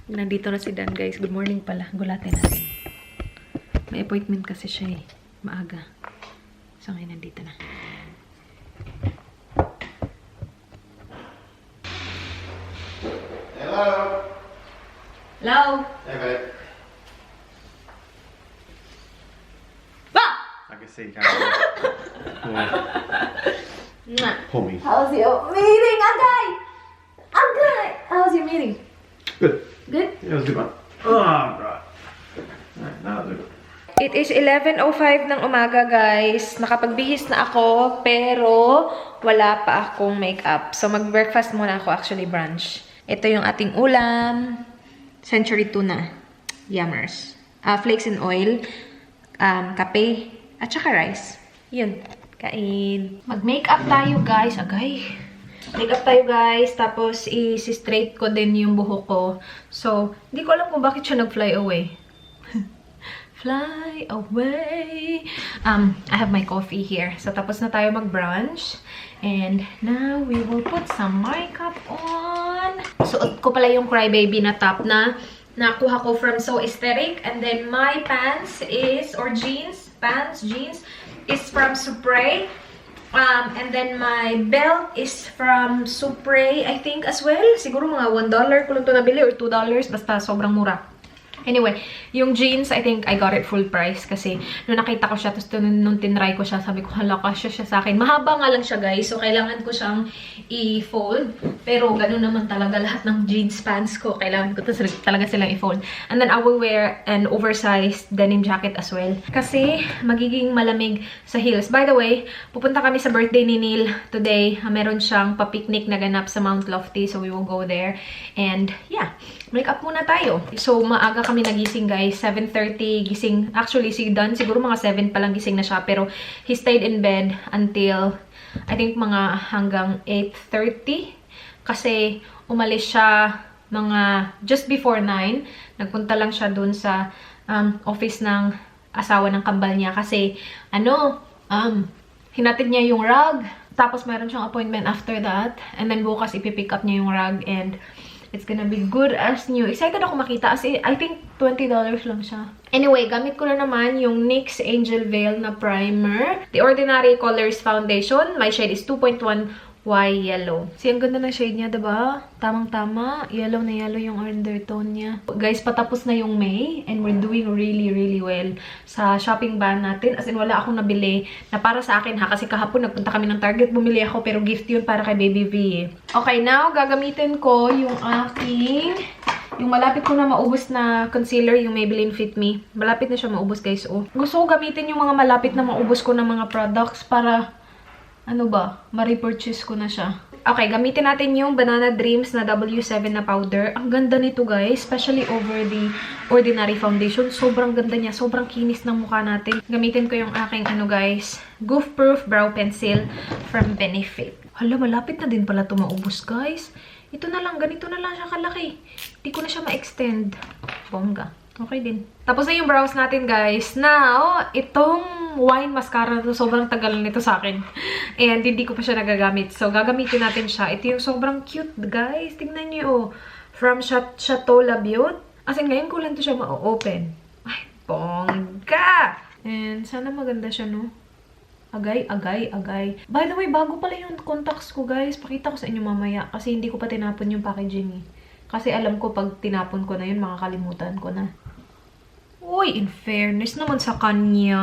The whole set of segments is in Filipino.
Nandito na si Dan, guys. Good morning pala. Gulatin natin. May appointment kasi siya eh. Maaga. So, ngayon nandito na. Hello. Hello? Hey, babe. Ba! I can see kind of. Pull me. How's your meeting, Agay? Agay! How's your meeting? Good. Good? Yeah, it was a good one. Oh, right. Alright, now do it. It is 11:05 ng umaga, guys. Nakapagbihis na ako, pero wala pa akong makeup. So, mag-breakfast muna ako, actually, brunch. Ito yung ating ulam. Century tuna. Yummers. Flakes and oil. Kape. At saka rice. Yun. Kain. Mag-makeup tayo, guys. Agay. Makeup tayo, guys. Tapos, i-straight ko din yung buhok ko. So, hindi ko alam kung bakit siya nag-fly away. Fly away. I have my coffee here. So, tapos na tayo mag-brunch. And now, we will put some makeup on. Suot ko pala yung Crybaby na top na nakuha ko from So Aesthetic. And then, my pants is, or jeans, jeans, is from Supre. And then, my belt is from Supre, I think, as well. Siguro mga $1 ko lang ito nabili or $2. Basta sobrang mura. Anyway, yung jeans, I think I got it full price kasi nung nakita ko siya, tapos nung tinry ko siya, sabi ko, hala, kasya siya sa akin. Mahaba nga lang siya, guys. So, kailangan ko siyang i-fold. Pero, ganun naman talaga lahat ng jeans pants ko. Kailangan ko talaga silang i-fold. And then, I will wear an oversized denim jacket as well. Kasi, magiging malamig sa heels. By the way, pupunta kami sa birthday ni Neil today. Meron siyang pa-picnic na ganap sa Mount Lofty. So, we will go there. And, yeah. Makeup muna tayo. So, maaga kami nagising, guys. 7:30 gising. Actually, si Dan, siguro mga 7 pa lang gising na siya. Pero, he stayed in bed until, I think, mga hanggang 8:30. Kasi, umalis siya mga just before 9. Nagpunta lang siya dun sa office ng asawa ng kambal niya. Kasi, hinatid niya yung rug. Tapos, mayroon siyang appointment after that. And then, bukas, ipipick up niya yung rug. And, it's gonna be good as new. Excited ako makita kasi I think $20 lang siya. Anyway, gamit ko na naman yung NYX Angel Veil na primer. The Ordinary Colors Foundation. My shade is 2.1 Y Yellow. Ang ganda ng shade niya, diba? Tamang-tama. Yellow na yellow yung undertone niya. Guys, patapos na yung May and we're doing really, really well sa shopping ban natin. As in, wala akong nabili na para sa akin ha. Kasi kahapon nagpunta kami ng Target, bumili ako pero gift yun para kay Baby V. Okay, now gagamitin ko yung yung malapit ko na maubos na concealer, yung Maybelline Fit Me. Malapit na siya maubos, guys. Oh. Gusto ko gamitin yung mga malapit na maubos ko na mga products para ma-repurchase ko na siya. Okay, gamitin natin yung Banana Dreams na W7 na powder. Ang ganda nito, guys. Especially over the Ordinary Foundation. Sobrang ganda niya. Sobrang kinis ng mukha natin. Gamitin ko yung aking, guys, Goof Proof Brow Pencil from Benefit. Hala, malapit na din pala ito maubos, guys. Ito na lang. Ganito na lang siya kalaki. Hindi ko na siya ma-extend. Bongga. Okay din. Tapos na yung brows natin, guys. Now, itong wine mascara to, sobrang tagal nito sa akin. And hindi ko pa siya nagagamit. So, gagamitin natin siya. Ito yung sobrang cute, guys. Tingnan niyo, oh. From Chateau Labiot. As in, ngayon ko lang to siya ma-open. Ay, bongga! And, sana maganda siya, no? Agay, agay, agay. By the way, bago pala yung contacts ko, guys. Pakita ko sa inyo mamaya. Kasi hindi ko pa tinapon yung packaging, eh. Kasi alam ko, pag tinapon ko na yun, makakalimutan ko na. Uy, in fairness naman sa kanya.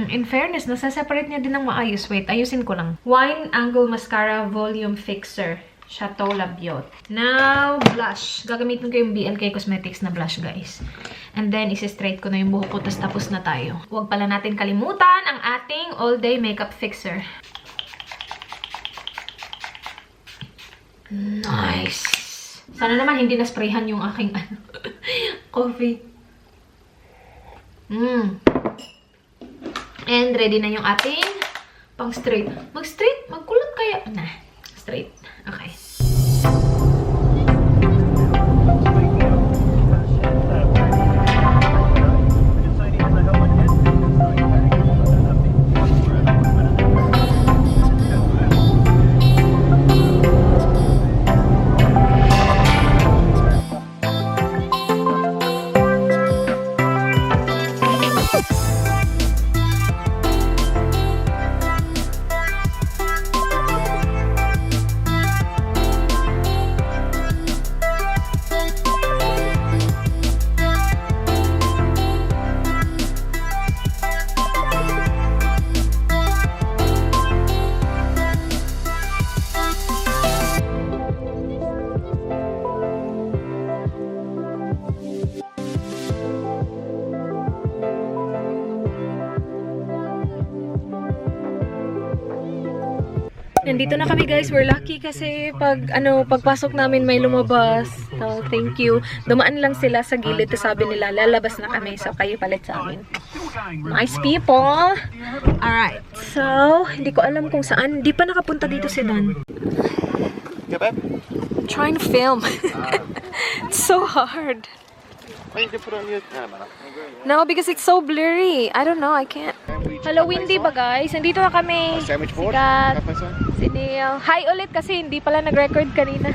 In fairness, nasa-separate niya din ng maayos. Wait, ayusin ko lang. Wine Angle Mascara Volume Fixer. Chateau Labiot. Now, blush. Gagamitin ko yung BLK Cosmetics na blush, guys. And then, isi-straight ko na yung buhok ko, tapos na tayo. Huwag pala natin kalimutan ang ating all-day makeup fixer. Nice! Sana naman hindi na-sprayhan yung aking coffee. And ready na yung ating pang straight. Mag-straight? Magkulot kaya? Nah, straight. Okay. Nandito na kami guys. We're lucky kasi pagpasok namin may lumabas. So, thank you. Dumaan lang sila sa gilid. Tapos sabi nila, lalabas na kami. So, kayo palit sa amin. Nice people. Alright. So, hindi ko alam kung saan. Hindi pa nakapunta dito si Dan. Yeah, babe. Trying to film. It's so hard. Well, you can put it on your camera. No, because it's so blurry. I don't know. I can't. Hello, Windy ba guys? Nandito na kami. Sandwich Si board? Kat, Cafe sign? si Neil. Hi ulit kasi hindi pala nag-record kanina.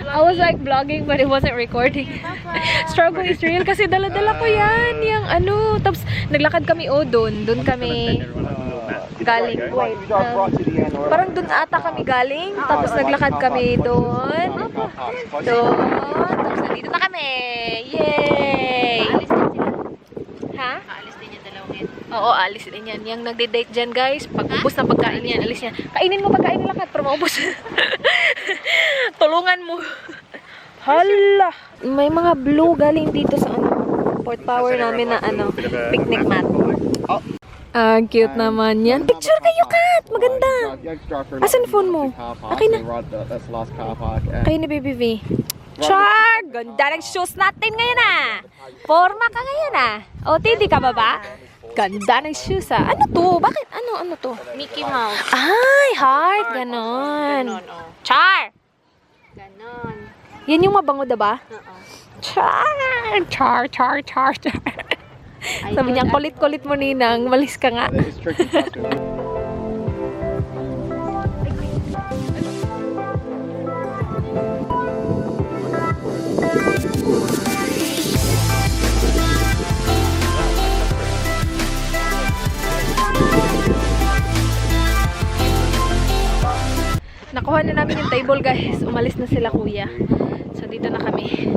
I was like vlogging but it wasn't recording. Struggle is real kasi dala-dala ko yan. Yung tapos naglakad kami doon. Doon kami galing. Wait. Parang doon ata kami galing. Tapos naglakad kami doon. Doon. Tapos nandito na kami. Yay! Ha? Aalis din yan dalawang yan. Oo, aalis din yan. Yung nagde-date dyan guys, pag ubos ng pagkain yan, alis yan. Kainin mo pagkain nila Kat, para maubos. Tulungan mo. Hala! May mga blue galing dito sa Port Power namin na picnic mat. Cute naman yan. Picture kayo, Kat! Maganda! Asan phone mo? Akin na. Kayo ni Baby V. Char! Ganda ng shoes natin ngayon Forma ka ngayon O, hindi ka ba ba? Ganda ng shoes Ano to? Bakit? Ano to? Mickey Mouse. Ay, heart. Ganon. Char! Ganon. Yan yung mabango, diba? Char! Char. Sabi niya, kulit-kulit mo, Ninang. Malis ka nga. It's tricky. Nakuha na namin yung table guys. Umalis na sila kuya. So dito na kami.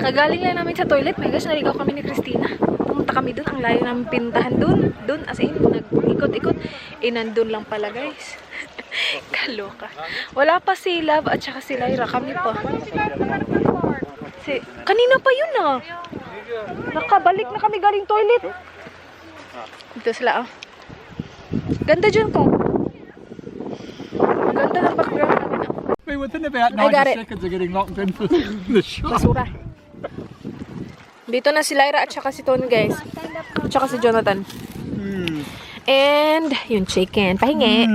Kagaling lang namin sa toilet. My gosh, naligaw kami ni Christina. Pumunta kami dun. Ang layo namin pintahan dun. Dun as in, nag-ikot-ikot. Nandun lang pala guys. Kaloka. Wala pa si Love at saka si Lyra. Kami pa. Kanina pa yun Nakabalik na kami galing toilet. Dito sila Ganda dyan ko. Ganda ng background namin Wait, within about I got 90 it. seconds of getting locked in for the shot. Basura. Dito na si Lyra at saka si Tony guys. At saka si Jonathan. And yung chicken. Pahingi.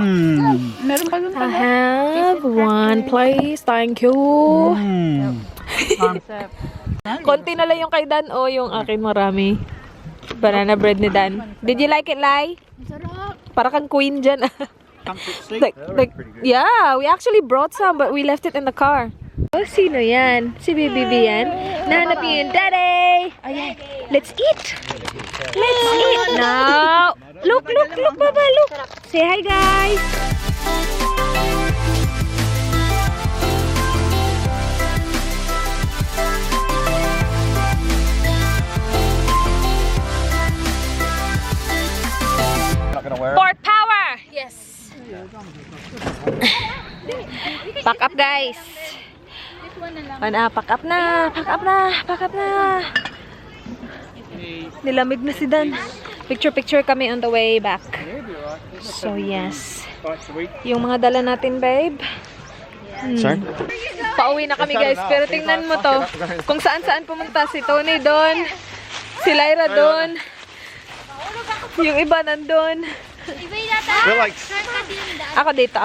Meron pa dun I have one please. Thank you. Konti na lang yung kay Dan o yung akin marami. Banana bread ni Dan. Did you like it, Lai? Para kang queen dyan. Yeah, we actually brought some but we left it in the car. Oh, sino yan? Si Baby B yan? Nahanap niyo yung daddy! Ayan. Let's eat! Let's eat now! Look, Baba, look! Say hi, guys! Port Power! Yes! Pack up guys. Pack up na. Nilamig na si Dan. Picture kami on the way back. So yes. Yung mga dala natin, babe. Sorry? Pauwi na kami guys. Pero tingnan mo to. Kung saan pumunta. Si Tony doon. Si Lyra doon. Yung iba nandun. Relax. Ako dito,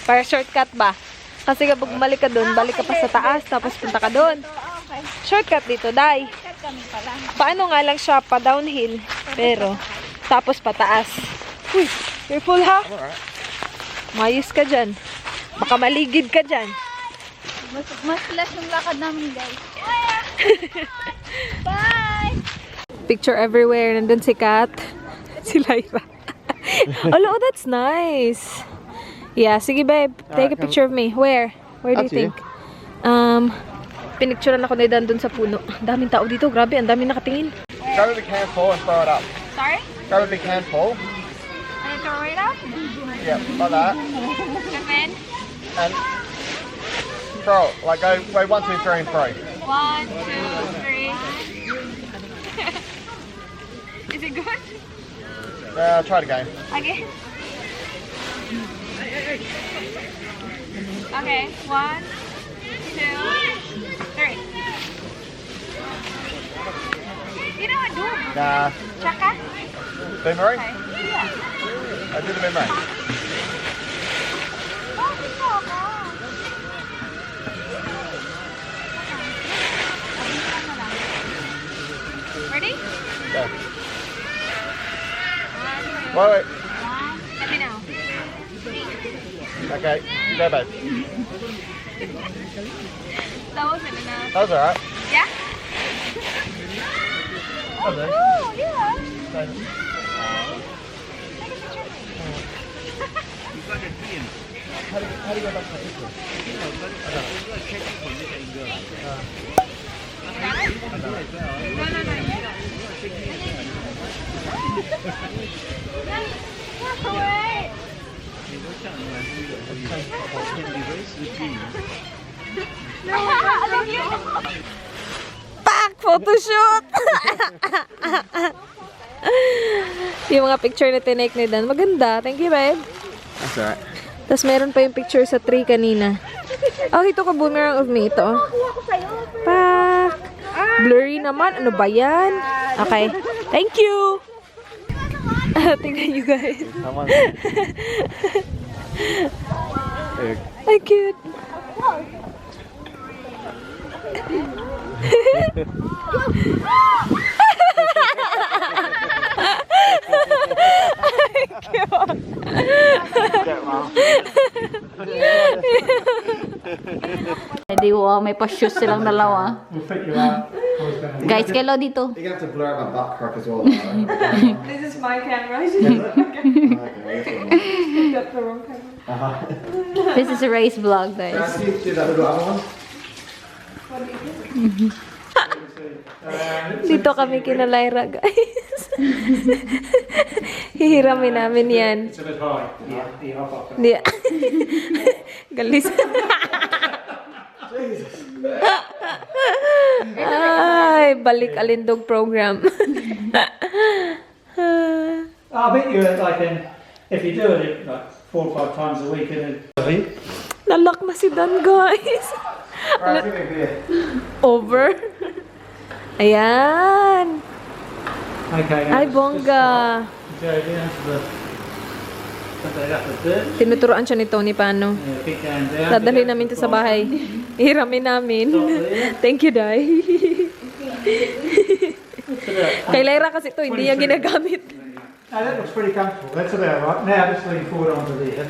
para shortcut ba? Kasi kapag bumalik ka dun, balik ka pa sa taas, tapos punta ka dun. Shortcut dito, Day. Paano nga lang siya, pa downhill. Pero, tapos pataas. Uy, careful ha. Mayos ka dyan. Baka maligid ka dyan. Mas less yung lakad namin, guys. Bye! Picture everywhere. Nandun si Kat. Si Lyra. Oh, that's nice. Yeah, sige babe. Take a picture of me. Where? Where do you think? Pinicturean ako na Dan dun sa puno. Daming tao dito. Grabe, ang daming nakatingin. Go to the can full and throw it up. Sorry? Go to the can full. And throw it up? Yeah, like that. And then? And throw it. Like go 1, 2, 3 and throw. 1, 2, 3. Is it good? Try it again. Okay. Okay, 1, 2, 3. You know what, do? Nah. Chaka? Boomerang? Okay. Yeah. I do the boomerang. Oh, chaka. Ready? Go. 1, 2, Wait. 1. Let me know. Okay. Go, babe. That wasn't enough. That was alright. Yeah? Oh, Okay. cool. Yeah. Same. Take a picture of me. How do you go back to the picture? No, no, no. You don't. Walk away. Alam niyo. Pak! Photoshoot! Yung mga picture na tinake ni Dan. Maganda. Thank you, babe. That's alright. Tapos meron pa yung picture sa tree kanina. Oh, ito ka boomerang of me. Ito. Pak! Blurry naman. Ano ba yan? Okay. Thank you! Tingnan you guys. Someone. Ay, cute. Hindi ko, may pa-shoes silang dalawa. We'll fit you out. Guys, kailan dito? You're gonna have to blur out my butt crack as well. This is my camera. This is a race vlog, guys. do that little other one? Dito kami kina Lyra, guys. Hihiramin namin yan. It's a bit high. Yeah, hop up. Hindi. Galis. Ay, balik alindog program. I bet you like if you do it like 4 or 5 times a week, and Nalak na si Dan, guys. Alright, give me a beer. Over. Ayan. okay. Ay, bongga. Go down to the. Put that up a bit. Tinuturoan siya ni Tony paano. Yeah, kick down down. Dadalhin namin to sa bahay. Ihiramin namin. Thank you, Dai. Kay Lyra kasi to, hindi niya ginagamit. Now that looks pretty comfortable. That's about right. Now just lean forward onto there.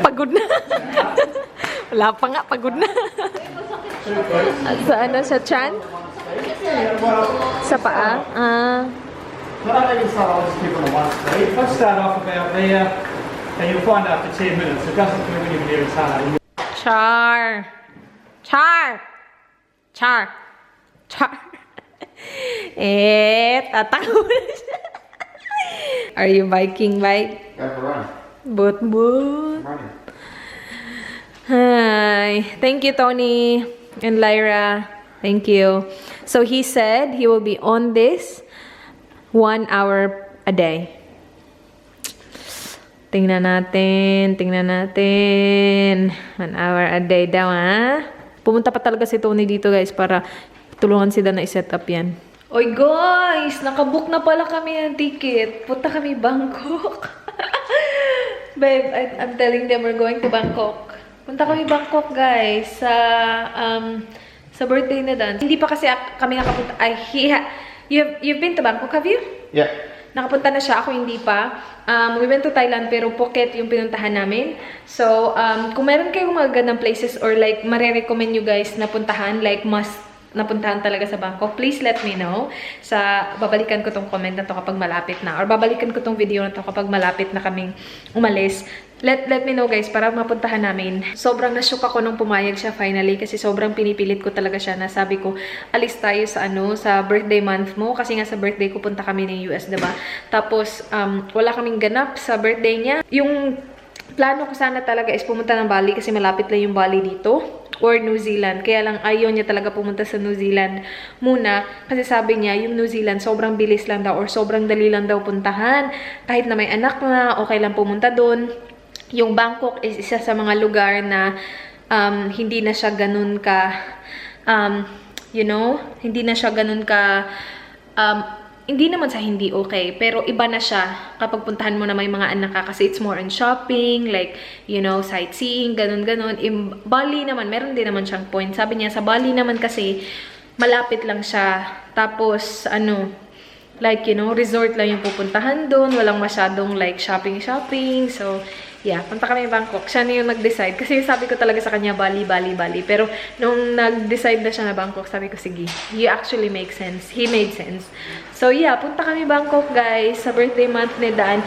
Pagod na. Wala pa nga, pagod na. At sa ano, sa chan? Sa paa? Ah. So I don't even start, I'll just keep on the one speed. If I start off about there, and you'll find after 10 minutes, it doesn't feel anywhere near as hard. Char. Char. Char. Char. Tatawa na siya. Are you biking, bike? Go for a run. Boot. I'm running. Hi. Thank you, Tony and Lyra. Thank you. So he said he will be on this 1 hour a day. Tingnan natin. 1 hour a day daw, ha? Pumunta pa talaga si Tony dito, guys, para tulungan sila na i-set up yan. Oy, guys! Nakabook na pala kami ng ticket. Punta kami Bangkok. Babe, I'm telling them we're going to Bangkok. Punta kami Bangkok, guys. Sa birthday na Dan. Hindi pa kasi kami nakapunta. You've been to Bangkok, have you? Yeah. Nakapunta na siya, ako hindi pa. We went to Thailand pero Phuket yung pinuntahan namin. So, kung meron kayong mga gandang places or like marirecommend you guys na puntahan, like must napuntahan talaga sa Bangkok, please let me know. Babalikan ko tong comment na to kapag malapit na. Or babalikan ko tong video na to kapag malapit na kaming umalis. Let me know, guys, para mapuntahan namin. Sobrang nashock ako nung pumayag siya finally kasi sobrang pinipilit ko talaga siya na sabi ko, alis tayo sa birthday month mo kasi nga sa birthday ko punta kami ng US, diba? Tapos, wala kaming ganap sa birthday niya. Yung plano ko sana talaga is pumunta ng Bali kasi malapit lang yung Bali dito. Or New Zealand. Kaya lang ayaw niya talaga pumunta sa New Zealand muna. Kasi sabi niya, yung New Zealand sobrang bilis lang daw or sobrang dali lang daw puntahan. Kahit na may anak na, okay lang pumunta doon. yung Bangkok is isa sa mga lugar na hindi na siya ganun ka, hindi na siya ganun ka, hindi naman sa hindi okay, pero iba na siya kapag puntahan mo na may mga anak ka kasi it's more on shopping, like, sightseeing, ganun-ganun. Bali naman, meron din naman siyang point. Sabi niya, sa Bali naman kasi, malapit lang siya. Tapos, resort lang yung pupuntahan doon. Walang masyadong, shopping-shopping. So, yeah, punta kami Bangkok. Siya na yung nag-decide. Kasi sabi ko talaga sa kanya, Bali. Pero, nung nag-decide na siya na Bangkok, sabi ko, sige, you actually make sense. He made sense. So, yeah, punta kami Bangkok, guys. Sa birthday month ni Dan,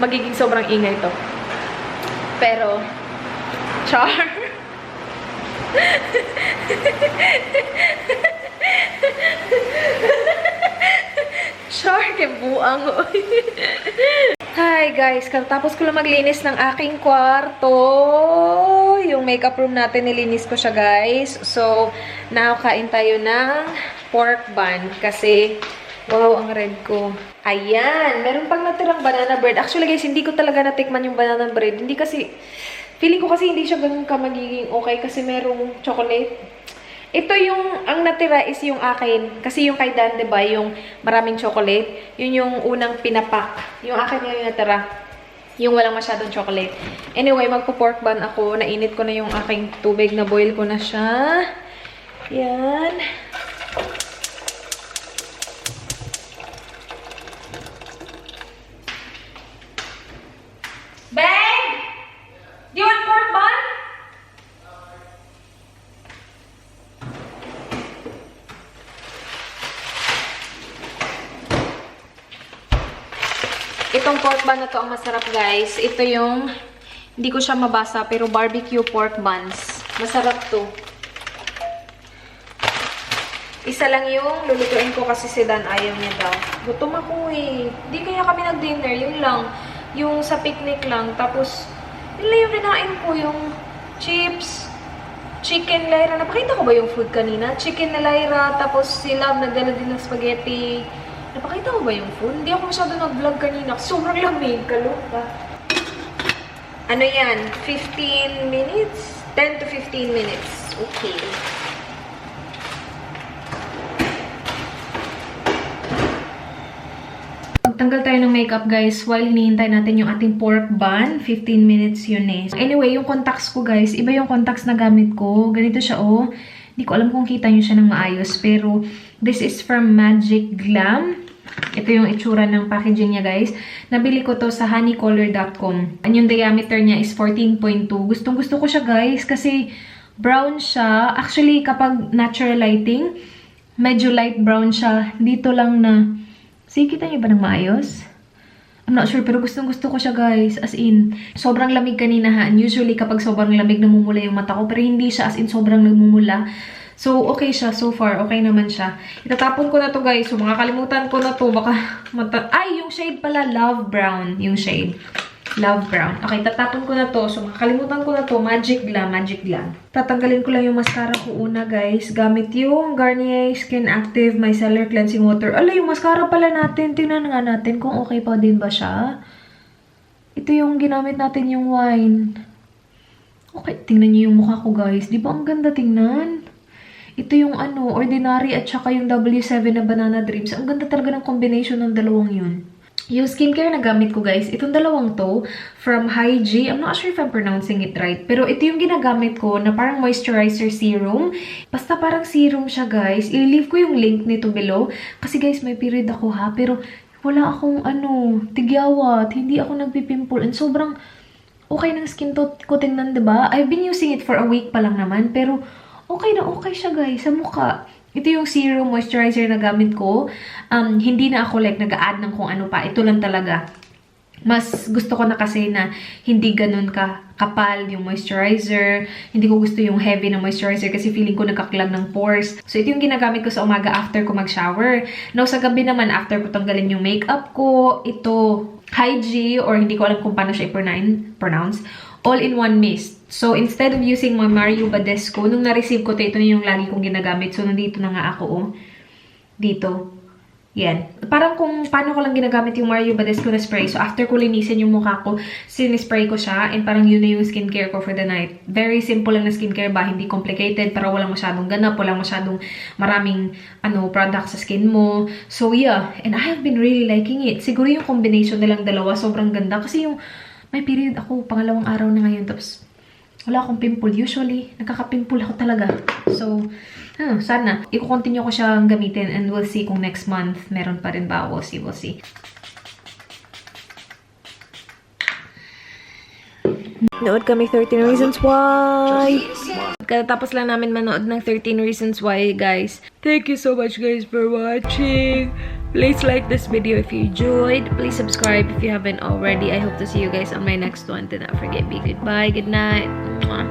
magiging sobrang ingay to. Pero, char. Char, kebuang. Hi guys, katapos ko lang maglinis ng aking kwarto. Yung makeup room natin, nilinis ko siya guys. So, nakakain tayo ng pork bun kasi wow, ang red ko. Ayan, meron pang natirang banana bread. Actually guys, hindi ko talaga natikman yung banana bread. Hindi kasi, feeling ko kasi hindi siya ganun ka magiging okay kasi merong chocolate. Ito yung, ang natira is yung akin. Kasi yung kay Dan, diba, yung maraming chocolate, yun yung unang pinapak. Yung akin yung natira. Yung walang masyadong chocolate. Anyway, magpo-pork bun ako. Nainit ko na yung aking tubig. Na-boil ko na siya. Yan. Babe! Do you want pork bun? Itong pork bun na to ang masarap guys. Ito yung, hindi ko siya mabasa, pero barbecue pork buns. Masarap to. Isa lang yung lulutuin ko kasi si Dan ayaw niya daw. Gutom ako eh. Hindi kaya kami nag-dinner. Yun lang. Yung sa picnic lang. Tapos, yun lang yung kinain ko. Yung chips, chicken lyra. Napakita ko ba yung food kanina? Chicken na lyra. Tapos si Love nagdala din ng spaghetti. Napakita ko ba yung food? Hindi ako masyado nag-vlog kanina. Sobrang lamig. Kaloka. Ano yan? 15 minutes? 10 to 15 minutes. Okay. Magtanggal tayo ng makeup guys while hinihintay natin yung ating pork bun. 15 minutes yun eh. Anyway, yung contacts ko guys, iba yung contacts na gamit ko. Ganito siya oh. Hindi ko alam kung kita nyo siya ng maayos. Pero this is from Magic Glam. Ito yung itsura ng packaging niya guys. Nabili ko to sa honeycolor.com. And yung diameter niya is 14.2. Gustong gusto ko siya guys kasi brown siya. Actually kapag natural lighting, medyo light brown siya. Dito lang na. See, kita niyo ba ng maayos? I'm not sure, pero gustong-gusto ko siya, guys. As in, sobrang lamig kanina, ha? And usually, kapag sobrang lamig, namumula yung mata ko. Pero hindi siya, as in, sobrang namumula. So, okay siya. So far, okay naman siya. Itatapon ko na to, guys. So, makakalimutan ko na to. Baka, ay, yung shade pala, Love Brown. Yung shade. Love Brown. Okay, tatapon ko na to. So, makakalimutan ko na to. Magic Glam. Magic Glam. Tatanggalin ko lang yung mascara ko una, guys. Gamit yung Garnier Skin Active Micellar Cleansing Water. Ala, yung mascara pala natin. Tingnan nga natin kung okay pa din ba siya. Ito yung ginamit natin yung wine. Okay, tingnan niyo yung mukha ko, guys. Di ba ang ganda tingnan? Ito yung Ordinary at saka yung W7 na Banana Drips. Ang ganda talaga ng combination ng dalawang yun. Yung skincare na gamit ko, guys, itong dalawang to, from Hygie. I'm not sure if I'm pronouncing it right. Pero ito yung ginagamit ko na parang moisturizer serum. Basta parang serum siya, guys. I-leave ko yung link nito below. Kasi, guys, may period ako, ha. Pero, wala akong, tigyawat. Hindi ako nagpipimple. And sobrang okay ng skin to ko tingnan, diba? I've been using it for a week pa lang naman. Pero, okay na okay siya, guys, sa mukha. Ito yung serum moisturizer na gamit ko. Hindi na ako nag-a-add ng kung ano pa. Ito lang talaga. Mas gusto ko na kasi na hindi ganun kapal yung moisturizer. Hindi ko gusto yung heavy na moisturizer kasi feeling ko nagkaklag ng pores. So, ito yung ginagamit ko sa umaga after ko mag-shower. Now, sa gabi naman, after ko tanggalin yung makeup ko, ito, Hygie, or hindi ko alam kung paano siya i-pronounce, all-in-one mist. So, instead of using my Mario Badescu, nung na-receive ko ito na yung lagi kong ginagamit. So, nandito na nga ako, oh. Dito. Yan. Parang kung paano ko lang ginagamit yung Mario Badescu na spray. So, after ko linisin yung mukha ko, sinispray ko siya. And parang yun na yung skincare ko for the night. Very simple lang na skincare ba? Hindi complicated. Para walang masyadong ganap. Walang masyadong maraming products sa skin mo. So, yeah. And I have been really liking it. Siguro yung combination nilang dalawa, sobrang ganda. Kasi yung may period ako, pangalawang araw na ngayon. Tapos, wala akong pimple. Usually, nagkaka-pimple ako talaga. So, sana. I-continue ko siyang gamitin and we'll see kung next month meron pa rin ba. We'll see, we'll see. Nood kami 13 Reasons Why. Katapos lang namin manood ng 13 Reasons Why, guys. Thank you so much, guys, for watching. Please like this video if you enjoyed. Please subscribe if you haven't already. I hope to see you guys on my next one. Do not forget, be goodbye, good night. Mwah.